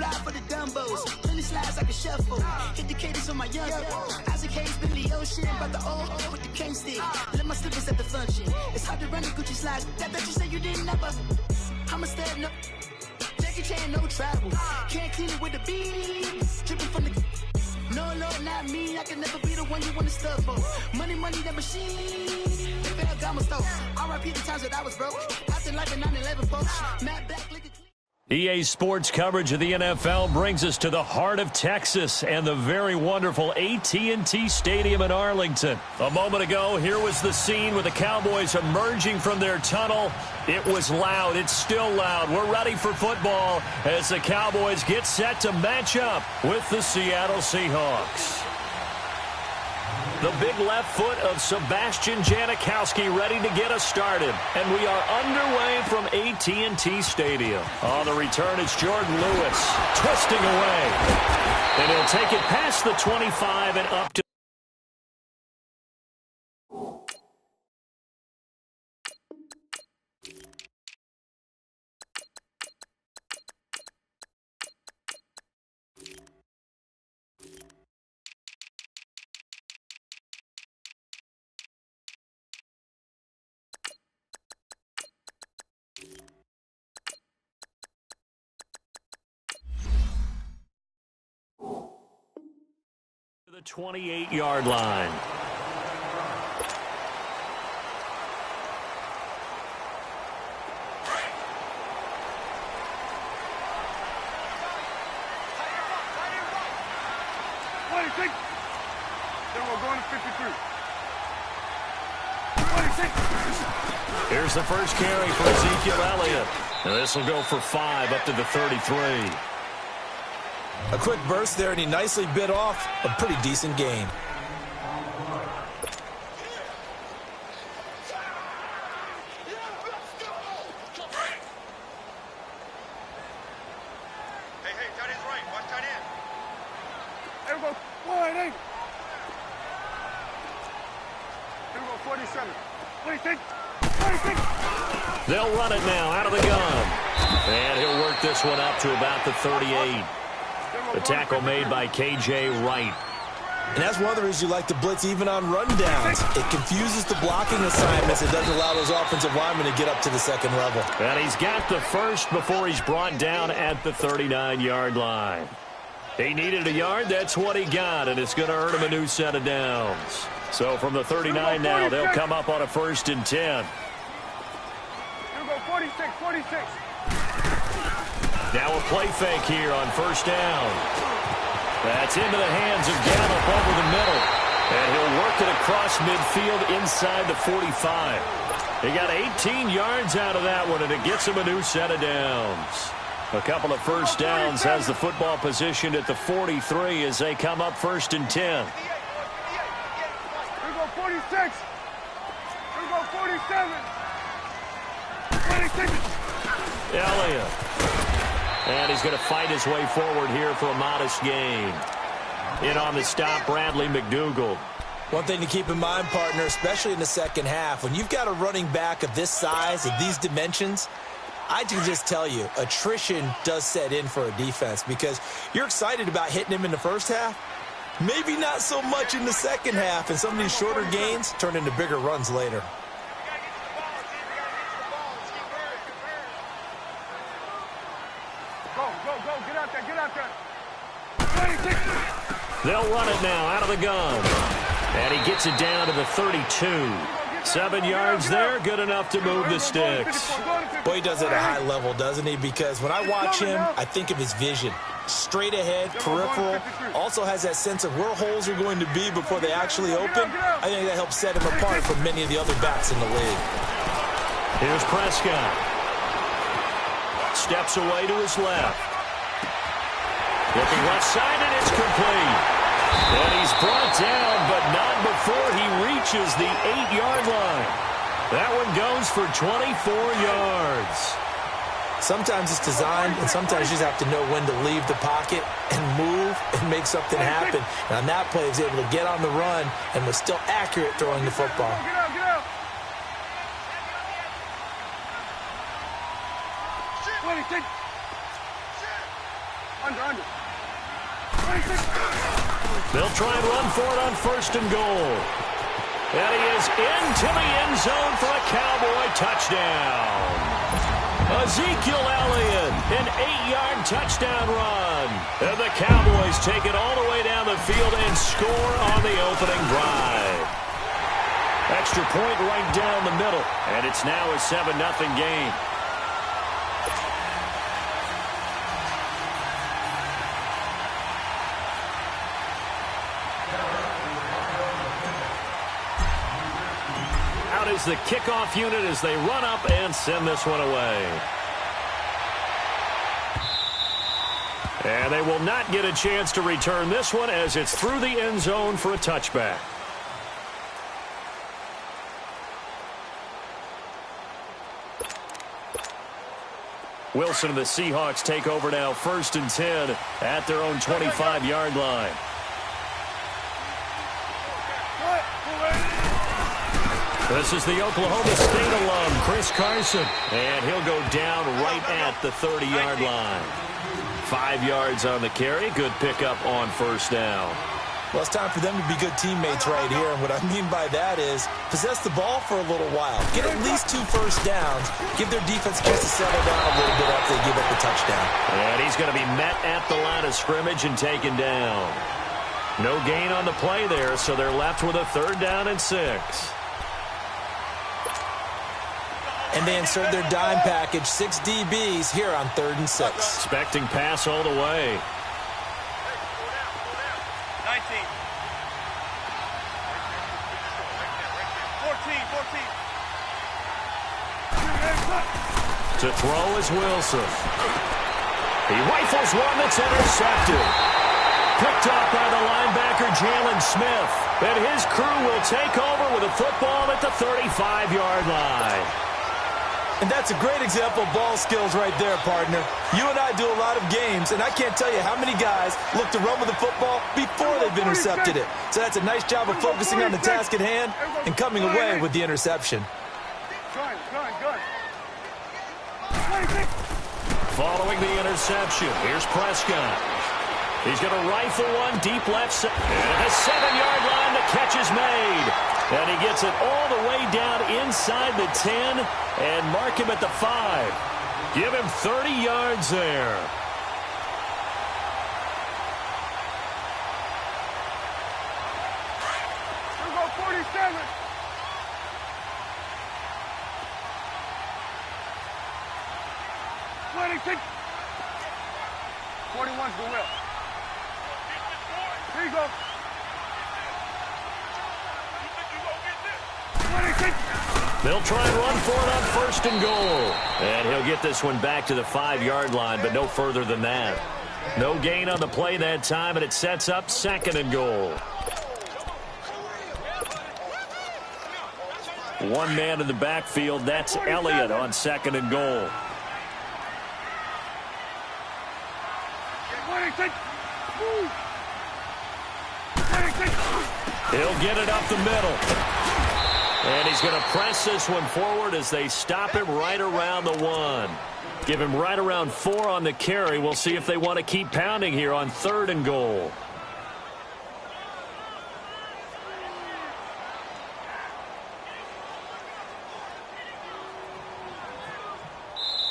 fly for the dumbos. Plenty slides like a shuffle. Hit the cadence on my young. Isaac Hayes, Billy Ocean, about the old with the cane stick. Let my slippers at the function. It's hard to run the Gucci slides. That bet you say you didn't never. I'm a stab, no. Jackie Chan, no travel. Can't clean it with the beat. Dripping from the. No, Lord, not me. I can never be the one you want to stuff for. Money, that machine. Fail Gama stove. R.I.P. the times that I was broke. After life in 9/11, folks. Matt Black, liquor. EA Sports coverage of the NFL brings us to the heart of Texas and the very wonderful AT&T Stadium in Arlington. A moment ago, here was the scene with the Cowboys emerging from their tunnel. It was loud. It's still loud. We're ready for football as the Cowboys get set to match up with the Seattle Seahawks. The big left foot of Sebastian Janikowski ready to get us started. And we are underway from AT&T Stadium. On the return, it's Jordan Lewis twisting away. And he'll take it past the 25 and up to the 28-yard line. Then we're going to 53. Here's the first carry for Ezekiel Elliott. And this will go for 5 up to the 33. A quick burst there, and he nicely bit off a pretty decent gain. Hey, tight end's right. Watch tight end. There we go. Wide eight. Here we go, 47. 46. 46. They'll run it now out of the gun. And he'll work this one up to about the 38. The tackle made by K.J. Wright. And that's one of the reasons you like to blitz even on rundowns. It confuses the blocking assignments. It doesn't allow those offensive linemen to get up to the second level. And he's got the first before he's brought down at the 39-yard line. He needed a yard. That's what he got, and it's going to earn him a new set of downs. So from the 39 now, they'll come up on a 1st and 10. Here we go, 46, 46. Now a play fake here on 1st down. That's into the hands of Gallup over the middle. And he'll work it across midfield inside the 45. He got 18 yards out of that one, and it gets him a new set of downs. A couple of 1st downs has the football positioned at the 43 as they come up 1st and 10. Here we go, 46. Here we go, 47. 26. Elliott. And he's going to fight his way forward here for a modest gain. In on the stop, Bradley McDougald. One thing to keep in mind, partner, especially in the second half, when you've got a running back of this size, of these dimensions, I can just tell you, attrition does set in for a defense because you're excited about hitting him in the first half. Maybe not so much in the second half, and some of these shorter gains turn into bigger runs later. They'll run it now out of the gun. And he gets it down to the 32. 7 yards there, good enough to move the sticks. Boy, he does it at a high level, doesn't he? Because when I watch him, I think of his vision. Straight ahead, peripheral, also has that sense of where holes are going to be before they actually open. I think that helps set him apart from many of the other backs in the league. Here's Prescott. Steps away to his left. Looking left side, and it's complete. And he's brought down, but not before he reaches the 8-yard line. That one goes for 24 yards. Sometimes it's designed, and sometimes you just have to know when to leave the pocket and move and make something happen. And on that play, he was able to get on the run and was still accurate throwing the football. Get out, get out. 26. Under. 26. They'll try and run for it on 1st and goal. And he is into the end zone for a Cowboy touchdown. Ezekiel Elliott, an 8-yard touchdown run. And the Cowboys take it all the way down the field and score on the opening drive. Extra point right down the middle. And it's now a 7-0 game. Out is the kickoff unit as they run up and send this one away. And they will not get a chance to return this one as it's through the end zone for a touchback. Wilson and the Seahawks take over now, 1st and 10 at their own 25-yard line. This is the Oklahoma State alum, Chris Carson. And he'll go down right at the 30-yard line. 5 yards on the carry. Good pickup on 1st down. Well, it's time for them to be good teammates right here. And what I mean by that is possess the ball for a little while. Get at least 2 first downs. Give their defense a chance to settle down a little bit after they give up the touchdown. And he's going to be met at the line of scrimmage and taken down. No gain on the play there, so they're left with a 3rd down and 6. And they insert their dime package, 6 DBs here on 3rd and 6. Expecting pass all the way. 19. 14. To throw is Wilson. He rifles one that's intercepted. Picked up by the linebacker, Jalen Smith. And his crew will take over with a football at the 35-yard line. And that's a great example of ball skills right there, partner. You and I do a lot of games, and I can't tell you how many guys look to run with the football before they've intercepted it. So that's a nice job of focusing on the task at hand and coming away with the interception. Following the interception, here's Prescott. He's going to rifle one deep left side. And a 7-yard line, the catch is made. And he gets it all the way down inside the 10 and mark him at the 5. Give him 30 yards there. Here go 47. 26. 41's the whip. Here you go. 26. They'll try and run for it on 1st and goal. And he'll get this one back to the 5-yard line, but no further than that. No gain on the play that time, and it sets up 2nd and goal. One man in the backfield, that's Elliott on 2nd and goal. 26. 26. He'll get it up the middle. And he's going to press this one forward as they stop him right around the 1. Give him right around 4 on the carry. We'll see if they want to keep pounding here on 3rd and goal.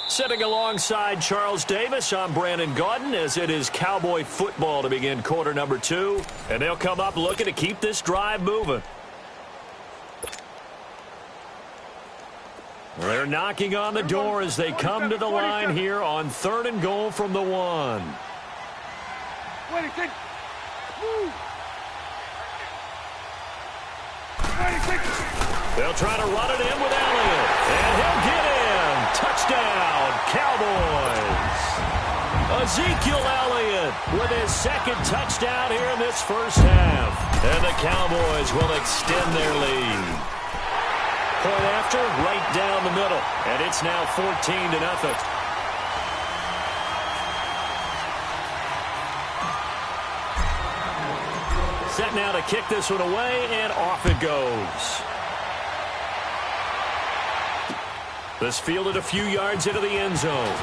Sitting alongside Charles Davis, I'm Brandon Gaudin as it is Cowboy football to begin quarter number 2. And they'll come up looking to keep this drive moving. They're knocking on the door as they come to the line here on 3rd and goal from the 1. 26. 26. They'll try to run it in with Elliott. And he'll get in. Touchdown, Cowboys. Ezekiel Elliott with his 2nd touchdown here in this first half. And the Cowboys will extend their lead. Point after, right down the middle. And it's now 14-0. Set now to kick this one away, and off it goes. This fielded a few yards into the end zone.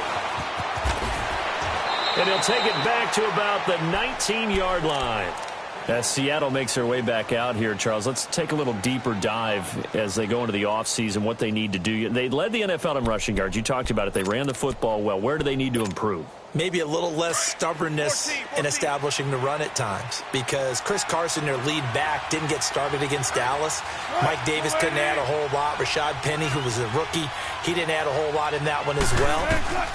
And he'll take it back to about the 19-yard line. As Seattle makes their way back out here, Charles, let's take a little deeper dive as they go into the offseason, what they need to do. They led the NFL in rushing yards. You talked about it. They ran the football well. Where do they need to improve? Maybe a little less stubbornness in establishing the run at times, because Chris Carson, their lead back, didn't get started against Dallas. Mike Davis couldn't add a whole lot. Rashad Penny, who was a rookie, he didn't add a whole lot in that one as well.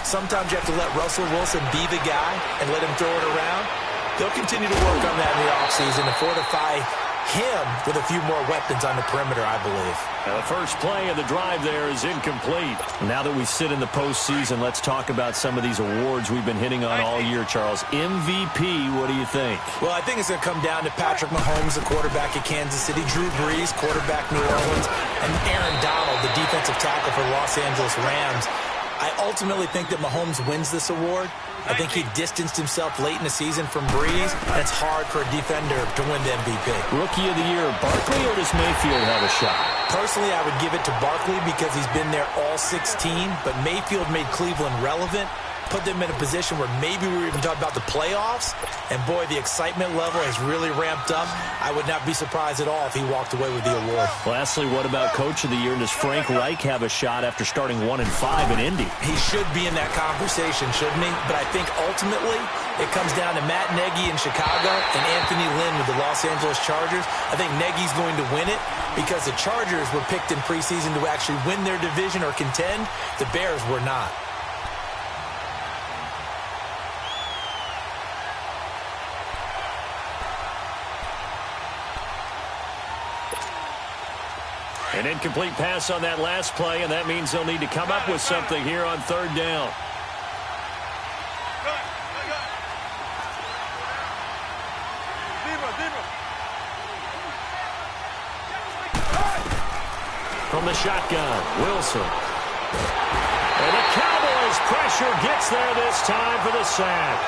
Sometimes you have to let Russell Wilson be the guy and let him throw it around. They'll continue to work on that in the offseason to fortify him with a few more weapons on the perimeter, I believe. Now the first play of the drive there is incomplete. Now that we sit in the postseason, let's talk about some of these awards we've been hitting on all year, Charles. MVP, what do you think? Well, I think it's going to come down to Patrick Mahomes, the quarterback at Kansas City, Drew Brees, quarterback New Orleans, and Aaron Donald, the defensive tackle for the Los Angeles Rams. I ultimately think that Mahomes wins this award. I think he distanced himself late in the season from Brees, and it's hard for a defender to win the MVP. Rookie of the year, Barkley, or does Mayfield have a shot? Personally, I would give it to Barkley because he's been there all 16, but Mayfield made Cleveland relevant, put them in a position where maybe we were even talking about the playoffs, and boy, the excitement level has really ramped up. I would not be surprised at all if he walked away with the award. Lastly, what about Coach of the Year? Does Frank Reich have a shot after starting 1-5 in Indy? He should be in that conversation, shouldn't he? But I think ultimately it comes down to Matt Nagy in Chicago and Anthony Lynn with the Los Angeles Chargers. I think Nagy's going to win it because the Chargers were picked in preseason to actually win their division or contend. The Bears were not. An incomplete pass on that last play, and that means they'll need to come up with something here on third down. From the shotgun, Wilson. And the Cowboys' pressure gets there this time for the sack.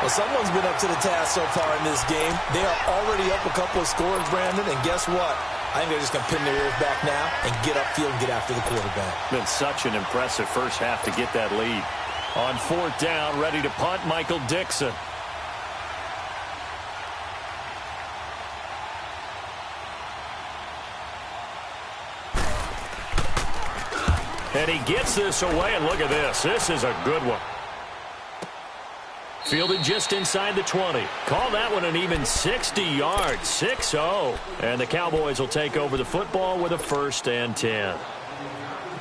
Well, someone's been up to the task so far in this game. They are already up a couple of scores, Brandon, and guess what? I think they're just going to pin their ears back now and get upfield and get after the quarterback. Been such an impressive first half to get that lead. On fourth down, ready to punt, Michael Dixon. And he gets this away, and look at this. This is a good one. Fielded just inside the 20. Call that one an even 60 yards, 6-0. And the Cowboys will take over the football with a 1st and 10.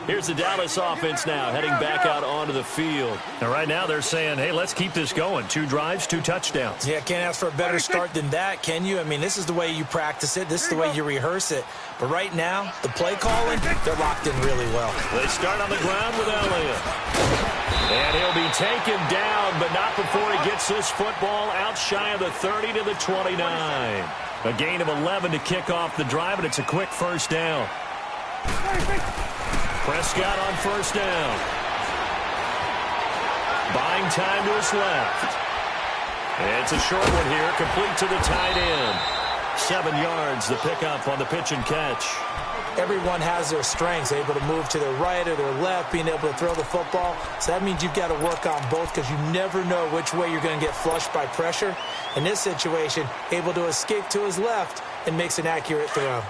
Here's the Dallas offense now, heading back out onto the field. And right now they're saying, hey, let's keep this going. 2 drives, 2 touchdowns. Yeah, can't ask for a better start than that, can you? I mean, this is the way you practice it. This is the way you rehearse it. But right now, the play calling, they're locked in really well. They start on the ground with Elliott. And he'll be taken down, but not before he gets this football out shy of the 30 to the 29. A gain of 11 to kick off the drive, and it's a quick first down. Prescott on first down. Buying time to his left. It's a short one here, complete to the tight end. 7 yards, the pickup on the pitch and catch. Everyone has their strengths, able to move to their right or their left, being able to throw the football. So that means you've got to work on both because you never know which way you're going to get flushed by pressure. In this situation, able to escape to his left and makes an accurate throw.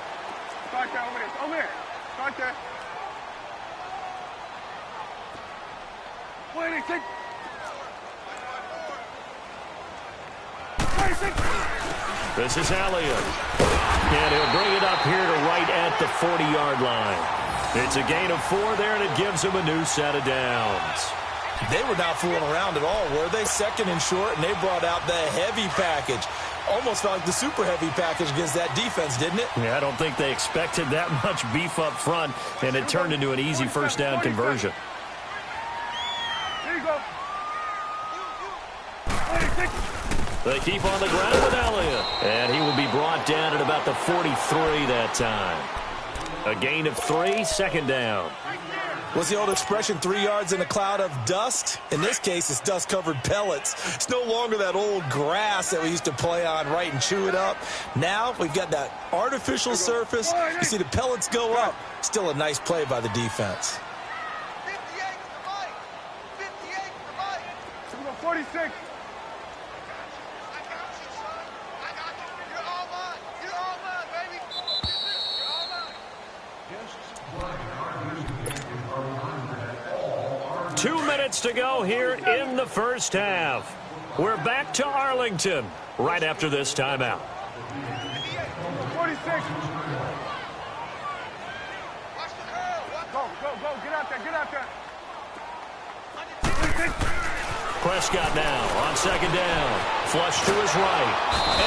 This is Elliott. And he'll bring it up here to right at the 40-yard line. It's a gain of 4 there, and it gives him a new set of downs. They were not fooling around at all, were they? 2nd and short, and they brought out the heavy package. Almost felt like the super heavy package against that defense, didn't it? Yeah, I don't think they expected that much beef up front, and it turned into an easy first down conversion. There you go. They keep on the ground with Elliott. And he will be brought down at about the 43 that time. A gain of 3, 2nd down. What's the old expression, 3 yards in a cloud of dust? In this case, it's dust-covered pellets. It's no longer that old grass that we used to play on, right, and chew it up. Now we've got that artificial surface. You see the pellets go up. Still a nice play by the defense. 58 to the right. 58 to the right. 46. I got you, son. I got you. You're all mine. You're all mine, baby. You're all mine. 2 minutes to go here in the first half. We're back to Arlington right after this timeout. 46. Watch the curl. Go. Get out there. Get out there. Prescott now on second down. Flush to his right.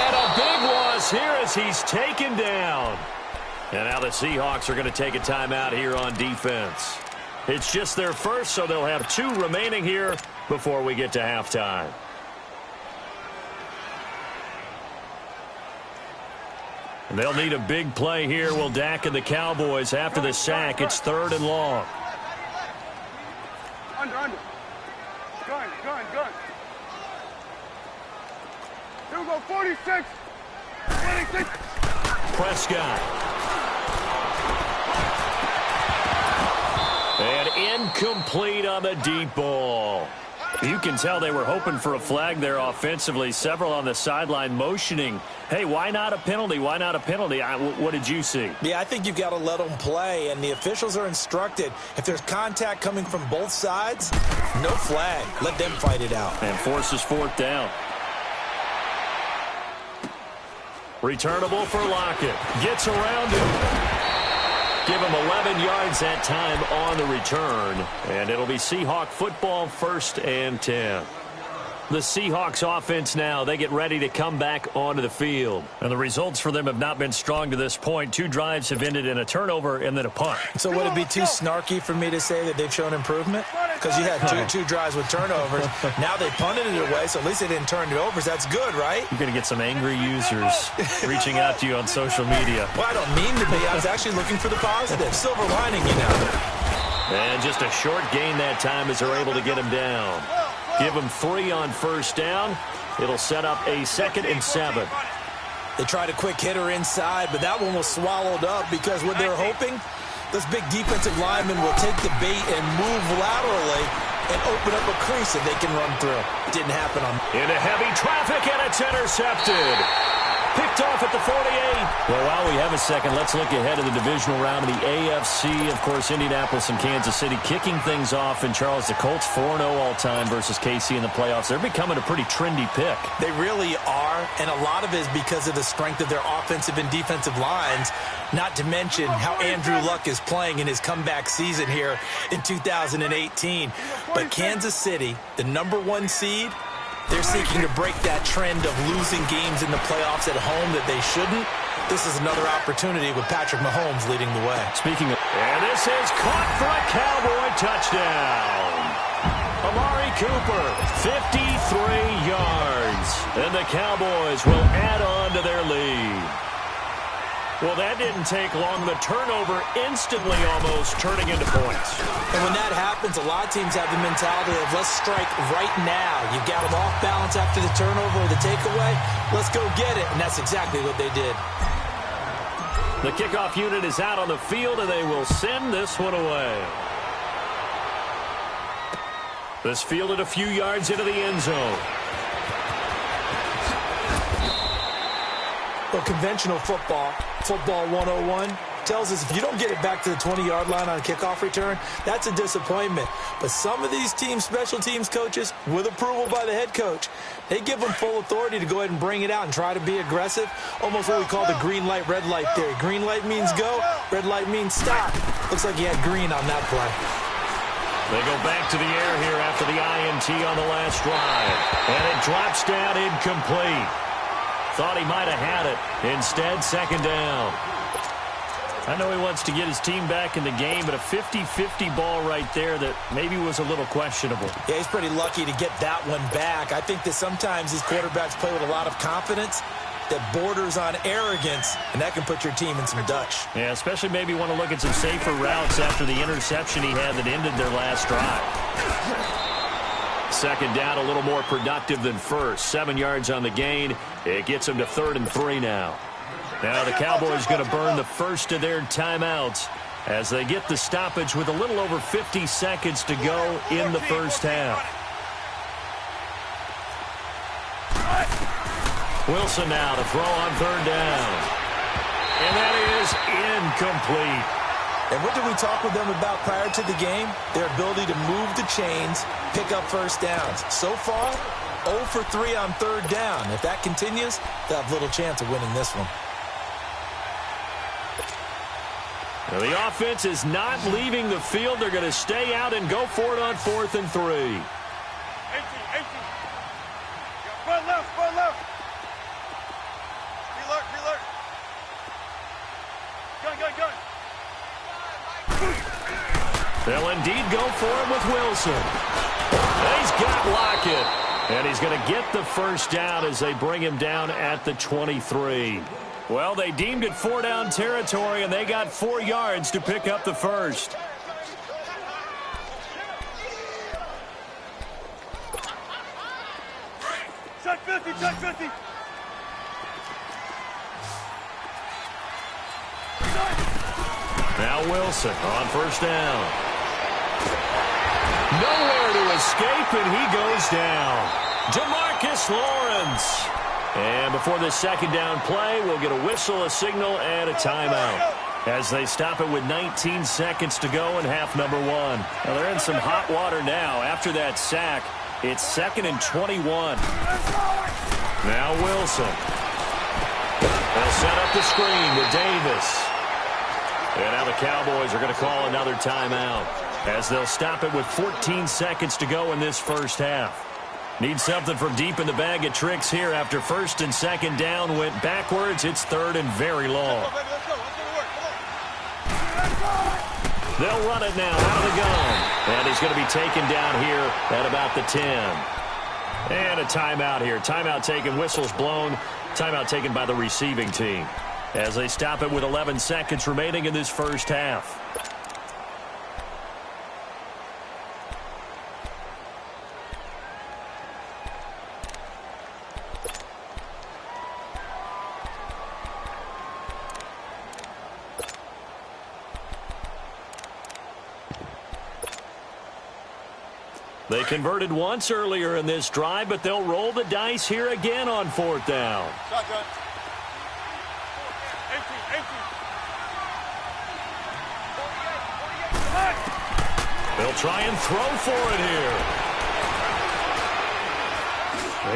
And a big loss here as he's taken down. And now the Seahawks are going to take a timeout here on defense. It's just their first, so they'll have 2 remaining here before we get to halftime. And they'll need a big play here. Will Dak and the Cowboys after the sack. It's 3rd and long. Under. Gun. Here we go, 46. 26. Prescott. And incomplete on the deep ball. You can tell they were hoping for a flag there offensively. Several on the sideline motioning, hey, why not a penalty? Why not a penalty? What did you see? Yeah, I think you've got to let them play, and the officials are instructed. If there's contact coming from both sides, no flag. Let them fight it out. And forces 4th down. Returnable for Lockett. Gets around him. Give him 11 yards that time on the return. And it'll be Seahawk football, 1st and 10. The Seahawks offense now, they get ready to come back onto the field. And the results for them have not been strong to this point. 2 drives have ended in a turnover and then a punt. So would it be too snarky for me to say that they've shown improvement? Because you had two drives with turnovers. Now they punted it away, so at least they didn't turn it over. So that's good, right? You're going to get some angry users reaching out to you on social media. Well, I don't mean to be. I was actually looking for the positive. Silver lining, you know. And just a short gain that time as they're able to get him down. Give him 3 on 1st down. It'll set up a 2nd and 7. They tried a quick hitter inside, but that one was swallowed up because what they're hoping, those big defensive linemen will take the bait and move laterally and open up a crease that they can run through. Didn't happen on. Into heavy traffic, and it's intercepted. Picked off at the 48. Well, while we have a second, let's look ahead of the divisional round of the AFC. Of course, Indianapolis and Kansas City kicking things off. And, Charles, the Colts 4-0 all-time versus KC in the playoffs. They're becoming a pretty trendy pick. They really are, and a lot of it is because of the strength of their offensive and defensive lines, not to mention how Andrew Luck is playing in his comeback season here in 2018. But Kansas City, the #1 seed, they're seeking to break that trend of losing games in the playoffs at home that they shouldn't. This is another opportunity with Patrick Mahomes leading the way. Speaking of... And this is caught for a Cowboy touchdown. Amari Cooper, 53 yards. And the Cowboys will add on to their lead. Well, that didn't take long. The turnover instantly almost turning into points. And when that happens, a lot of teams have the mentality of let's strike right now. You've got them off balance after the turnover or the takeaway. Let's go get it. And that's exactly what they did. The kickoff unit is out on the field, and they will send this one away. This fielded a few yards into the end zone. Well, conventional football 101, tells us if you don't get it back to the 20-yard line on a kickoff return, that's a disappointment. But some of these teams, special teams coaches, with approval by the head coach, they give them full authority to go ahead and bring it out and try to be aggressive. Almost what we call the green light, red light theory. Green light means go, red light means stop. Looks like he had green on that play. They go back to the air here after the INT on the last drive. And it drops down incomplete. Thought he might have had it. Instead, 2nd down. I know he wants to get his team back in the game, but a 50-50 ball right there that maybe was a little questionable. Yeah, he's pretty lucky to get that one back. I think that sometimes these quarterbacks play with a lot of confidence that borders on arrogance, and that can put your team in some Dutch. Yeah, especially maybe want to look at some safer routes after the interception he had that ended their last drive. 2nd down, a little more productive than first. 7 yards on the gain. It gets them to 3rd and 3 now. Now the Cowboys going to burn the first of their timeouts as they get the stoppage with a little over 50 seconds to go in the first half. Wilson now to throw on third down. And that is incomplete. And what did we talk with them about prior to the game? Their ability to move the chains, pick up first downs. So far, 0 for 3 on third down. If that continues, they'll have little chance of winning this one. Now the offense is not leaving the field. They're going to stay out and go for it on 4th and 3. 18. Run left, run left. Reload. Gun. They'll indeed go for it with Wilson. He's got Lockett. And he's going to get the first down as they bring him down at the 23. Well, they deemed it 4-down territory, and they got 4 yards to pick up the first. Check 50. Now Wilson on first down. Nowhere to escape, and he goes down. Demarcus Lawrence. And before the second down play, we'll get a whistle, a signal, and a timeout as they stop it with 19 seconds to go in half number 1. Now they're in some hot water now. After that sack, it's 2nd and 21. Now Wilson. They'll set up the screen with Davis. And now the Cowboys are going to call another timeout as they'll stop it with 14 seconds to go in this first half. Need something from deep in the bag of tricks here after 1st and 2nd down went backwards. It's 3rd and very long. They'll run it now out of the gun. And he's going to be taken down here at about the 10. And a timeout here. Timeout taken, whistles blown. Timeout taken by the receiving team as they stop it with 11 seconds remaining in this first half. They converted once earlier in this drive, but they'll roll the dice here again on 4th down. Shotgun. 18. They'll try and throw for it here.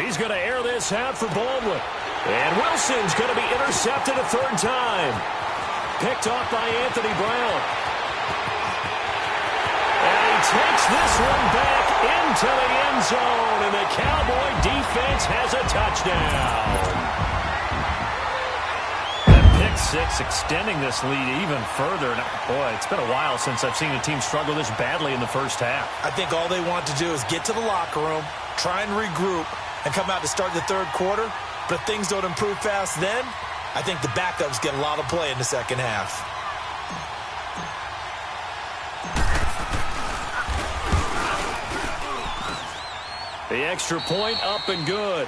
He's going to air this out for Baldwin. And Wilson's going to be intercepted a 3rd time. Picked off by Anthony Brown. And he takes this one back into the end zone, and the Cowboy defense has a touchdown. That pick 6 extending this lead even further. And boy, it's been a while since I've seen a team struggle this badly in the first half. I think all they want to do is get to the locker room, try and regroup, and come out to start the 3rd quarter. But if things don't improve fast then, I think the backups get a lot of play in the second half. The extra point up and good.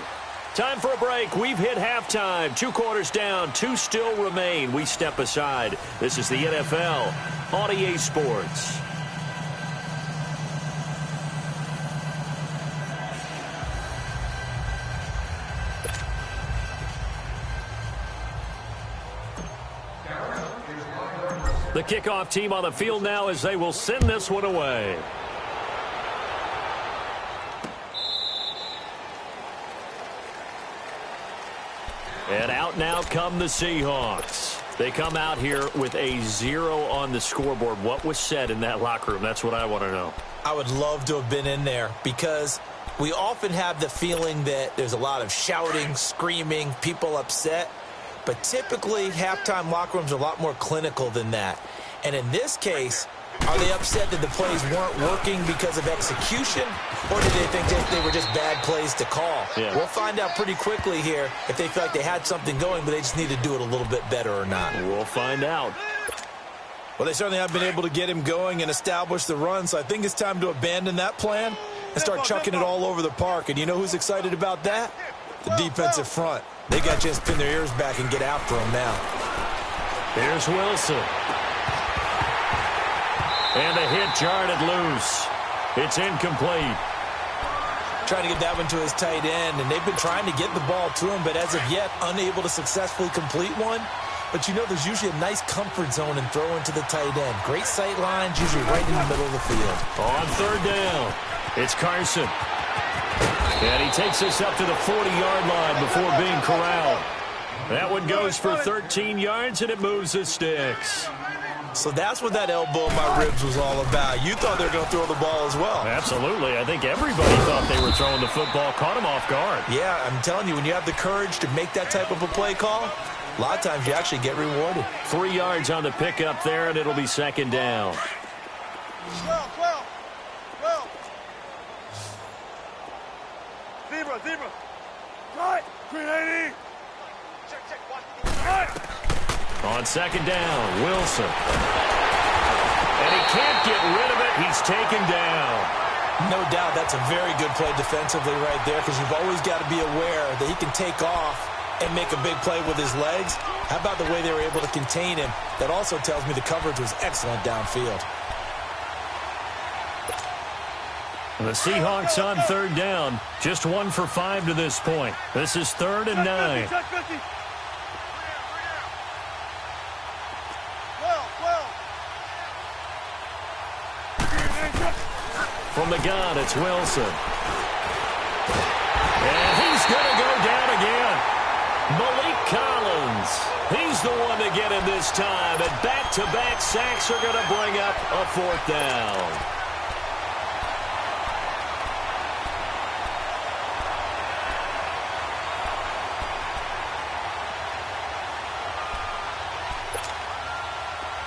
Time for a break. We've hit halftime. 2 quarters down. 2 still remain. We step aside. This is the NFL on EA Sports. The kickoff team on the field now as they will send this one away. And out now come the Seahawks. They come out here with a 0 on the scoreboard. What was said in that locker room? That's what I want to know. I would love to have been in there because we often have the feeling that there's a lot of shouting, screaming, people upset. But typically, halftime locker rooms are a lot more clinical than that. And in this case, are they upset that the plays weren't working because of execution? Or did they think that they were just bad plays to call? Yeah. We'll find out pretty quickly here if they feel like they had something going, but they just need to do it a little bit better or not. We'll find out. Well, they certainly have been able to get him going and establish the run, so I think it's time to abandon that plan and start chucking it all over the park. And you know who's excited about that? The defensive front. They got to just pin their ears back and get after him now. Here's Wilson. And the hit jarred it loose. It's incomplete. trying to get that one to his tight end, and they've been trying to get the ball to him, but as of yet, unable to successfully complete one. But you know there's usually a nice comfort zone in throwing to the tight end. Great sight lines, usually right in the middle of the field. On third down, it's Carson. And he takes us up to the 40-yard line before being corralled. That one goes for 13 yards, and it moves the sticks. So that's what that elbow in my ribs was all about. You thought they were going to throw the ball as well. Absolutely. I think everybody thought they were throwing the football, caught him off guard. Yeah, I'm telling you, when you have the courage to make that type of a play call, a lot of times you actually get rewarded. 3 yards on the pickup there, and it'll be second down. 12. Zebra. Right. 380. Check. Watch. Right. On second down, Wilson. And he can't get rid of it. He's taken down. No doubt that's a very good play defensively right there, because you've always got to be aware that he can take off and make a big play with his legs. How about the way they were able to contain him? That also tells me the coverage was excellent downfield. The Seahawks on third down. Just 1 for 5 to this point. This is 3rd and 9. From the gun, it's Wilson. And he's going to go down again. Malik Collins. He's the one to get him this time. And back-to-back sacks are going to bring up a 4th down.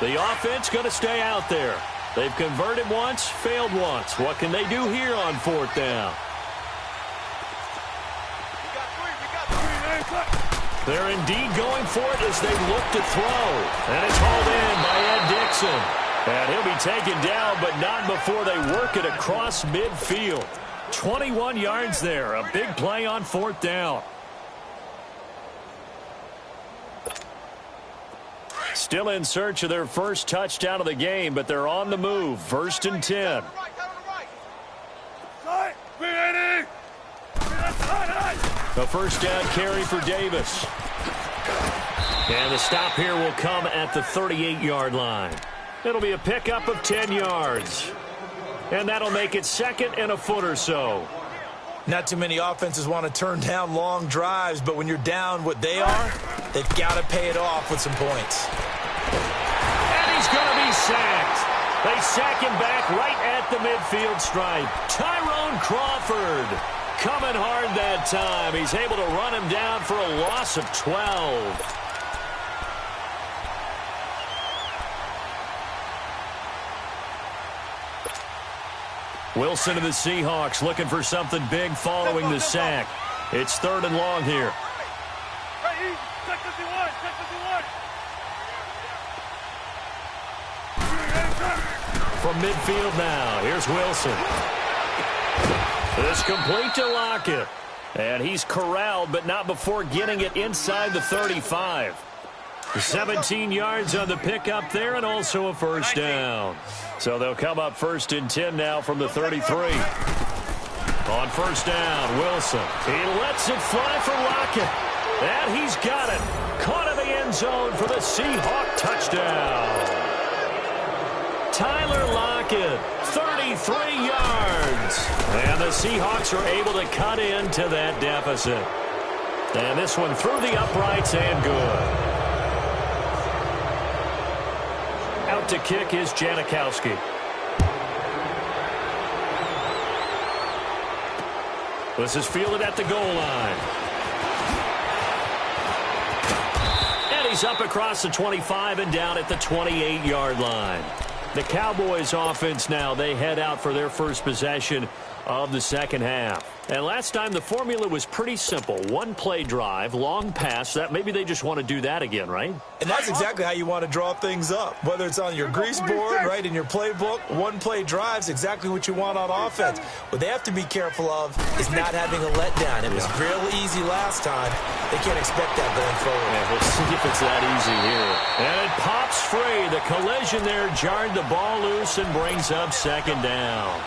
The offense going to stay out there. They've converted once, failed once. What can they do here on 4th down? They're indeed going for it as they look to throw. And it's hauled in by Ed Dixon. And he'll be taken down, but not before they work it across midfield. 21 yards there. A big play on 4th down. Still in search of their first touchdown of the game, but they're on the move. 1st and 10. A first down carry for Davis. And the stop here will come at the 38-yard line. It'll be a pickup of 10 yards. And that'll make it 2nd and a foot or so. Not too many offenses want to turn down long drives, but when you're down what they are, they've got to pay it off with some points. And he's going to be sacked. They sack him back right at the midfield stripe. Tyrone Crawford coming hard that time. He's able to run him down for a loss of 12. Wilson and the Seahawks looking for something big following the sack. It's 3rd and long here. From midfield now, here's Wilson. It's complete to Lockett. And he's corralled, but not before getting it inside the 35. 17 yards on the pickup there, and also a first down. So they'll come up 1st and 10 now from the 33. On first down, Wilson. He lets it fly for Lockett. And he's got it. Caught in the end zone for the Seahawk touchdown. Tyler Lockett, 33 yards. And the Seahawks are able to cut into that deficit. And this one through the uprights and good. Out to kick is Janikowski. This is fielded at the goal line. And he's up across the 25 and down at the 28-yard line. The Cowboys offense now, they head out for their first possession of the second half. And last time the formula was pretty simple. 1 play drive, long pass. That maybe they just want to do that again, right? And that's exactly how you want to draw things up. Whether it's on your grease board, right, in your playbook, 1 play drive is exactly what you want on offense. What they have to be careful of is not having a letdown. It was real easy last time. They can't expect that going forward. Yeah, we'll see if it's that easy here. And it pops free. The collision there jarred the ball loose and brings up second down.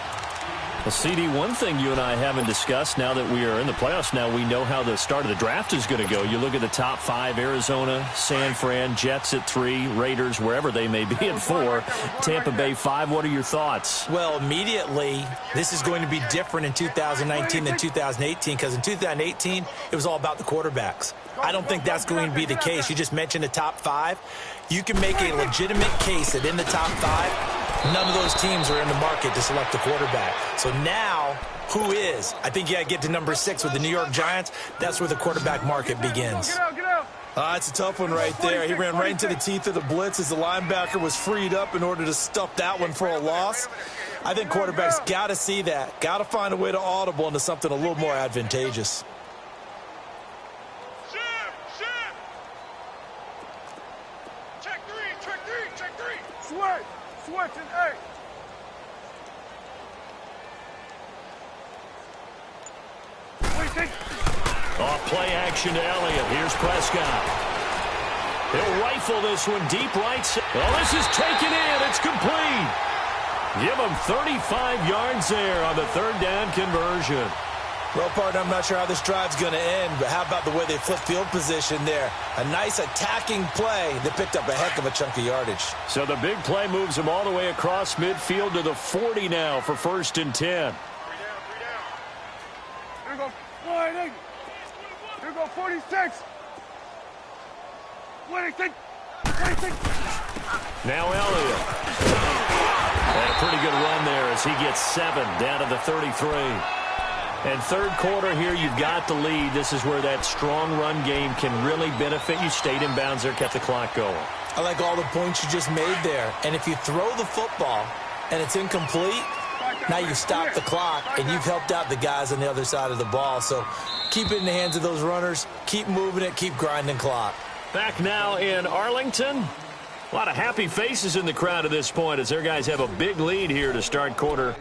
Well, CD, one thing you and I haven't discussed now that we are in the playoffs now, we know how the start of the draft is going to go. You look at the top 5, Arizona, San Fran, Jets at 3, Raiders, wherever they may be at 4, Tampa Bay 5. What are your thoughts? Well, immediately, this is going to be different in 2019 than 2018 because in 2018, it was all about the quarterbacks. I don't think that's going to be the case. You just mentioned the top 5. You can make a legitimate case that in the top 5, none of those teams are in the market to select a quarterback. So now, who is? I think you got to get to number 6 with the New York Giants. That's where the quarterback market begins. Get out. It's a tough one right there. He ran right into the teeth of the blitz as the linebacker was freed up in order to stuff that one for a loss. I think quarterbacks got to see that. Got to find a way to audible into something a little more advantageous. Switch and hey. Off play action to Elliott. Here's Prescott. He'll rifle this one deep right. Oh, this is taken in. It's complete. Give him 35 yards there on the 3rd down conversion. Well, partner, I'm not sure how this drive's going to end, but how about the way they flip field position there? A nice attacking play that picked up a heck of a chunk of yardage. So the big play moves him all the way across midfield to the 40 now for 1st and 10. 3 down. Here we go. Here we go, 46. 26. Now Elliott. And a pretty good run there as he gets 7 down to the 33. And 3rd quarter here, you've got the lead. This is where that strong run game can really benefit you. Stayed in bounds there, kept the clock going. I like all the points you just made there. And if you throw the football and it's incomplete, now you stop the clock and you've helped out the guys on the other side of the ball. So keep it in the hands of those runners. Keep moving it. Keep grinding clock. Back now in Arlington. A lot of happy faces in the crowd at this point as their guys have a big lead here to start quarter